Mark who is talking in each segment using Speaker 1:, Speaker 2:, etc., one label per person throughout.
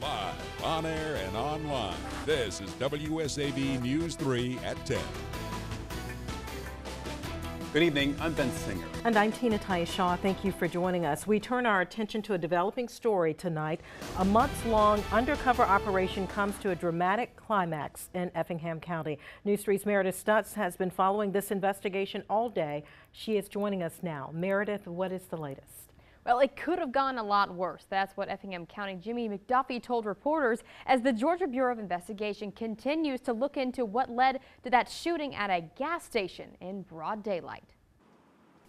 Speaker 1: Live, on air, and online. This is WSAV News 3 at 10.
Speaker 2: Good evening, I'm Ben Singer.
Speaker 3: And I'm Tina Tyashaw. Thank you for joining us. We turn our attention to a developing story tonight. A months-long undercover operation comes to a dramatic climax in Effingham County. News 3's Meredith Stutz has been following this investigation all day. She is joining us now. Meredith, what is the latest?
Speaker 4: Well, it could have gone a lot worse. That's what Effingham County Jimmy McDuffie told reporters as the Georgia Bureau of Investigation continues to look into what led to that shooting at a gas station in broad daylight.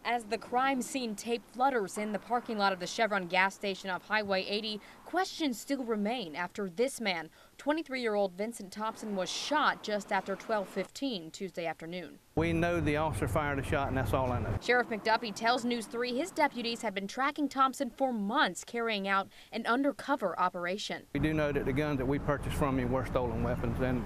Speaker 4: As the crime scene tape flutters in the parking lot of the Chevron gas station off Highway 80, questions still remain after this man, 23-year-old Vincent Thompson, was shot just after 12:15 Tuesday afternoon.
Speaker 5: We know the officer fired a shot, and that's all I know.
Speaker 4: Sheriff McDuffie tells News 3 his deputies have been tracking Thompson for months, carrying out an undercover operation.
Speaker 5: We do know that the guns that we purchased from him were stolen weapons, and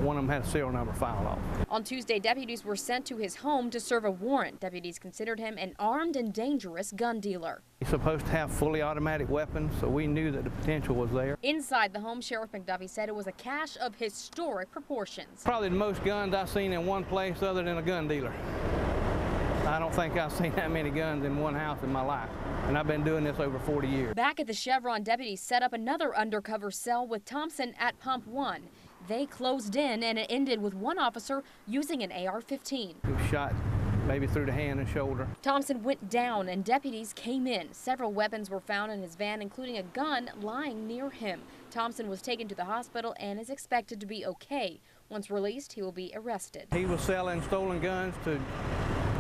Speaker 5: one of them had a serial number filed off.
Speaker 4: On Tuesday, deputies were sent to his home to serve a warrant. Deputies considered him an armed and dangerous gun dealer.
Speaker 5: He's supposed to have fully automatic weapons, so we knew that the potential was there.
Speaker 4: Inside the home, Sheriff McDuffie said it was a cache of historic proportions.
Speaker 5: Probably the most guns I've seen in one place other than a gun dealer. I don't think I've seen that many guns in one house in my life, and I've been doing this over 40 years.
Speaker 4: Back at the Chevron, deputies set up another undercover cell with Thompson at Pump 1. They closed in, and it ended with one officer using an AR-15.
Speaker 5: He was shot maybe through the hand and shoulder.
Speaker 4: Thompson went down and deputies came in. Several weapons were found in his van, including a gun lying near him. Thompson was taken to the hospital and is expected to be okay. Once released, he will be arrested.
Speaker 5: He was selling stolen guns to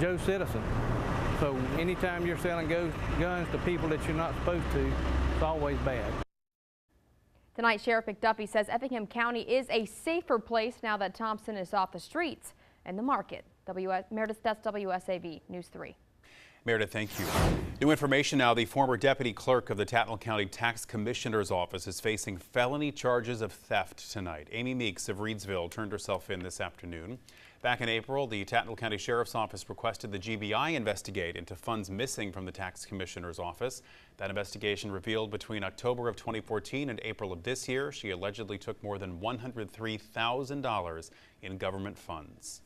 Speaker 5: Joe Citizen. So anytime you're selling guns to people that you're not supposed to, it's always bad.
Speaker 4: Tonight, Sheriff McDuffie says Effingham County is a safer place now that Thompson is off the streets and the market. Meredith Stutz, WSAV News 3.
Speaker 2: Meredith, thank you. New information now. The former deputy clerk of the Tattnall County Tax Commissioner's Office is facing felony charges of theft tonight. Amy Meeks of Reedsville turned herself in this afternoon. Back in April, the Tattnall County Sheriff's Office requested the GBI investigate into funds missing from the Tax Commissioner's Office. That investigation revealed between October of 2014 and April of this year, she allegedly took more than $103,000 in government funds.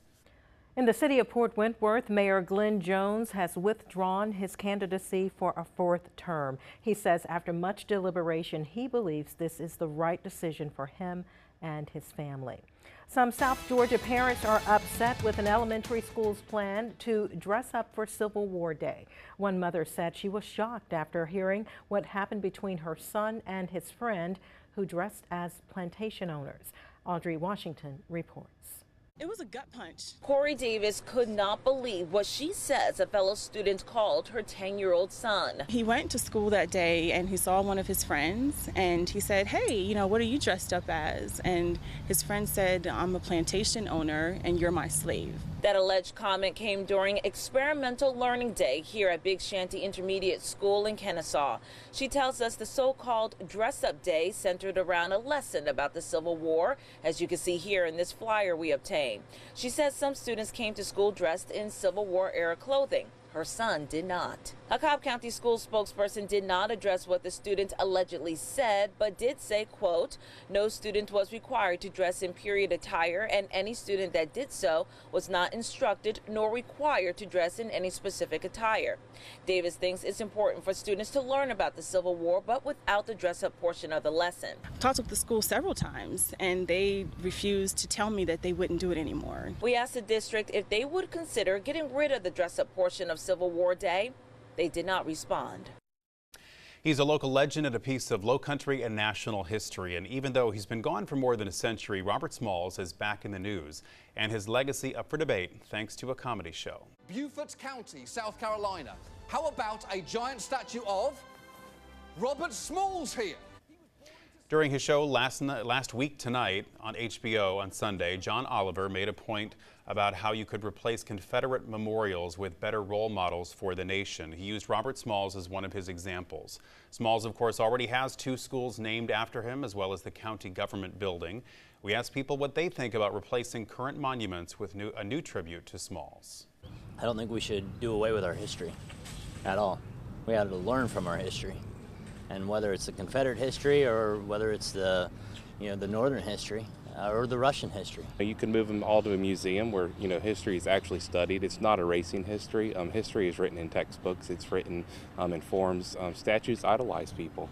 Speaker 3: In the city of Port Wentworth, Mayor Glenn Jones has withdrawn his candidacy for a fourth term. He says after much deliberation, he believes this is the right decision for him and his family. Some South Georgia parents are upset with an elementary school's plan to dress up for Civil War Day. One mother said she was shocked after hearing what happened between her son and his friend who dressed as plantation owners. Audrey Washington reports.
Speaker 6: It was a gut punch.
Speaker 7: Corey Davis could not believe what she says a fellow student called her 10-year-old son.
Speaker 6: He went to school that day and he saw one of his friends and he said, "Hey, you know, what are you dressed up as?" And his friend said, "I'm a plantation owner and you're my slave."
Speaker 7: That alleged comment came during Experimental Learning Day here at Big Shanty Intermediate School in Kennesaw. She tells us the so-called dress-up day centered around a lesson about the Civil War, as you can see here in this flyer we obtained. She says some students came to school dressed in Civil War-era clothing. Her son did not. A Cobb County school spokesperson did not address what the student allegedly said, but did say, quote, "No student was required to dress in period attire, and any student that did so was not instructed nor required to dress in any specific attire." Davis thinks it's important for students to learn about the Civil War, but without the dress-up portion of the lesson.
Speaker 6: I talked with the school several times and they refused to tell me that they wouldn't do it anymore.
Speaker 7: We asked the district if they would consider getting rid of the dress-up portion of Civil War Day. They did not respond.
Speaker 2: He's a local legend and a piece of lowcountry and national history. And even though he's been gone for more than a century, Robert Smalls is back in the news and his legacy up for debate thanks to a comedy show.
Speaker 8: Beaufort County, South Carolina. How about a giant statue of Robert Smalls here?
Speaker 2: During his show last week tonight on HBO on Sunday, John Oliver made a point about how you could replace Confederate memorials with better role models for the nation. He used Robert Smalls as one of his examples. Smalls, of course, already has 2 schools named after him, as well as the county government building. We asked people what they think about replacing current monuments with a new tribute to Smalls.
Speaker 9: I don't think we should do away with our history at all. We have to learn from our history. And whether it's the Confederate history or whether it's the, the Northern history or the Russian history.
Speaker 10: You can move them all to a museum where, history is actually studied. It's not erasing history. History is written in textbooks. It's written in forms. Statues idolize people.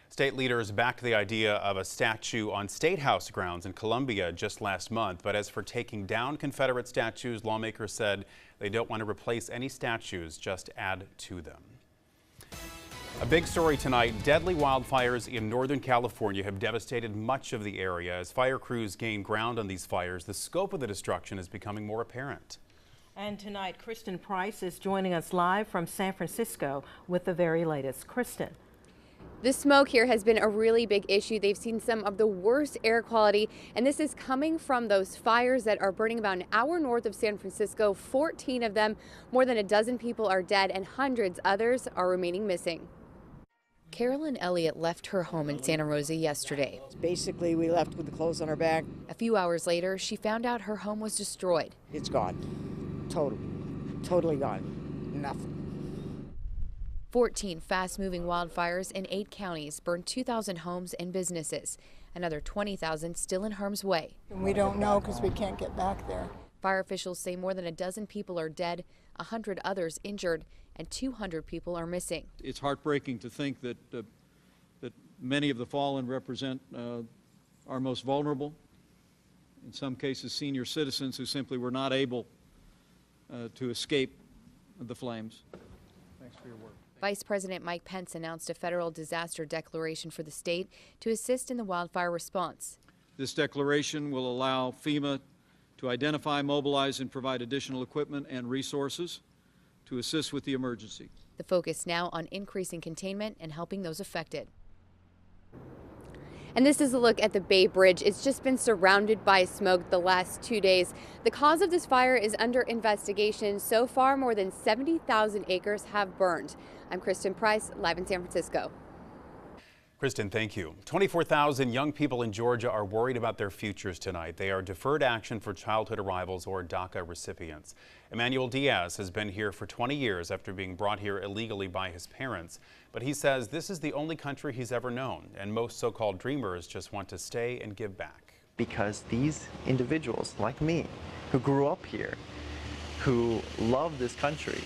Speaker 2: State leaders backed the idea of a statue on State House grounds in Columbia just last month. But as for taking down Confederate statues, lawmakers said they don't want to replace any statues, just add to them. A big story tonight. Deadly wildfires in Northern California have devastated much of the area. As fire crews gain ground on these fires, the scope of the destruction is becoming more apparent.
Speaker 3: And tonight, Kristen Price is joining us live from San Francisco with the very latest. Kristen.
Speaker 11: The smoke here has been a really big issue. They've seen some of the worst air quality, and this is coming from those fires that are burning about an hour north of San Francisco. 14 of them, more than a dozen people are dead, and hundreds others are remaining missing. Carolyn Elliott left her home in Santa Rosa yesterday.
Speaker 12: Basically, we left with the clothes on our back.
Speaker 11: A few hours later, she found out her home was destroyed.
Speaker 12: It's gone. Totally gone. Nothing.
Speaker 11: 14 fast-moving wildfires in 8 counties burned 2,000 homes and businesses. Another 20,000 still in harm's way.
Speaker 13: We don't know because we can't get back there.
Speaker 11: Fire officials say more than a dozen people are dead, 100 others injured, and 200 people are missing.
Speaker 14: It's heartbreaking to think that that many of the fallen represent our most vulnerable, in some cases senior citizens who simply were not able to escape the flames. Thanks for your work.
Speaker 11: Vice President Mike Pence announced a federal disaster declaration for the state to assist in the wildfire response.
Speaker 14: This declaration will allow FEMA to identify, mobilize, and provide additional equipment and resources to assist with the emergency.
Speaker 11: The focus now on increasing containment and helping those affected. And this is a look at the Bay Bridge. It's just been surrounded by smoke the last 2 days. The cause of this fire is under investigation. So far, more than 70,000 acres have burned. I'm Kristen Price, live in San Francisco.
Speaker 2: Kristen, thank you. 24,000 young people in Georgia are worried about their futures tonight. They are deferred action for childhood arrivals or DACA recipients. Emmanuel Diaz has been here for 20 years after being brought here illegally by his parents. But he says this is the only country he's ever known, and most so-called dreamers just want to stay and give back.
Speaker 15: Because these individuals, like me, who grew up here, who love this country,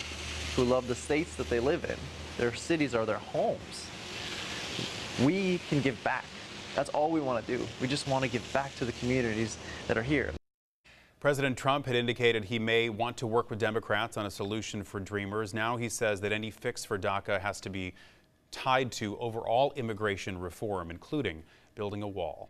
Speaker 15: who love the states that they live in, their cities are their homes. We can give back. That's all we want to do. We just want to give back to the communities that are here.
Speaker 2: President Trump had indicated he may want to work with Democrats on a solution for dreamers. Now he says that any fix for DACA has to be tied to overall immigration reform, including building a wall.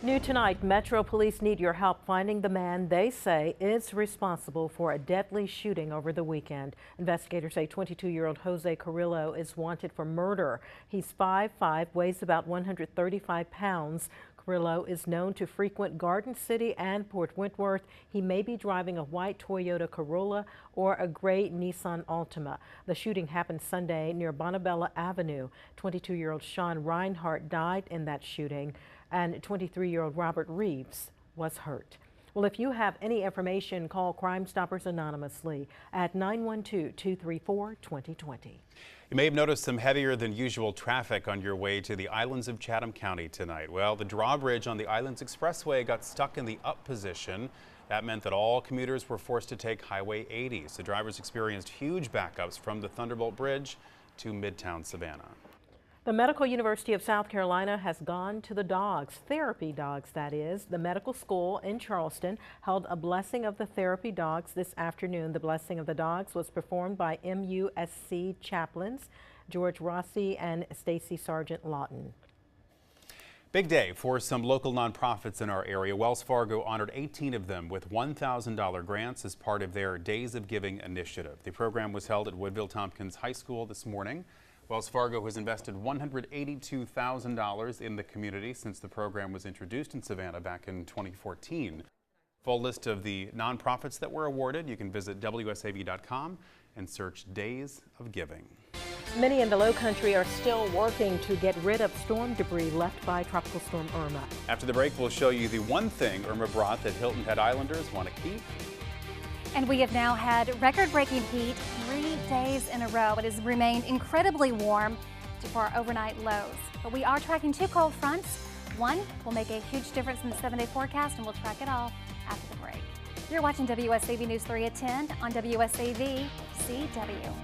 Speaker 3: New tonight, Metro Police need your help finding the man they say is responsible for a deadly shooting over the weekend. Investigators say 22-year-old Jose Carrillo is wanted for murder. He's 5'5", weighs about 135 pounds. Carrillo is known to frequent Garden City and Port Wentworth. He may be driving a white Toyota Corolla or a gray Nissan Altima. The shooting happened Sunday near Bonabella Avenue. 22-year-old Sean Reinhart died in that shooting, and 23-year-old Robert Reeves was hurt. Well, if you have any information, call Crime Stoppers anonymously at 912-234-2020.
Speaker 2: You may have noticed some heavier than usual traffic on your way to the islands of Chatham County tonight. Well, the drawbridge on the Islands Expressway got stuck in the up position. That meant that all commuters were forced to take Highway 80. So drivers experienced huge backups from the Thunderbolt Bridge to Midtown Savannah.
Speaker 3: The Medical University of South Carolina has gone to the dogs, therapy dogs that is. The medical school in Charleston held a blessing of the therapy dogs this afternoon. The blessing of the dogs was performed by MUSC chaplains George Rossi and Stacy Sargent Lawton.
Speaker 2: Big day for some local nonprofits in our area. Wells Fargo honored 18 of them with $1,000 grants as part of their Days of Giving initiative. The program was held at Woodville-Tompkins High School this morning. Wells Fargo has invested $182,000 in the community since the program was introduced in Savannah back in 2014. Full list of the nonprofits that were awarded, you can visit WSAV.com and search Days of Giving.
Speaker 3: Many in the Low Country are still working to get rid of storm debris left by Tropical Storm Irma.
Speaker 2: After the break, we'll show you the one thing Irma brought that Hilton Head Islanders want to keep
Speaker 16: And we have now had record-breaking heat 3 days in a row. It has remained incredibly warm for our overnight lows. But we are tracking 2 cold fronts. One will make a huge difference in the 7-day forecast, and we'll track it all after the break. You're watching WSAV News 3 at 10 on WSAV CW.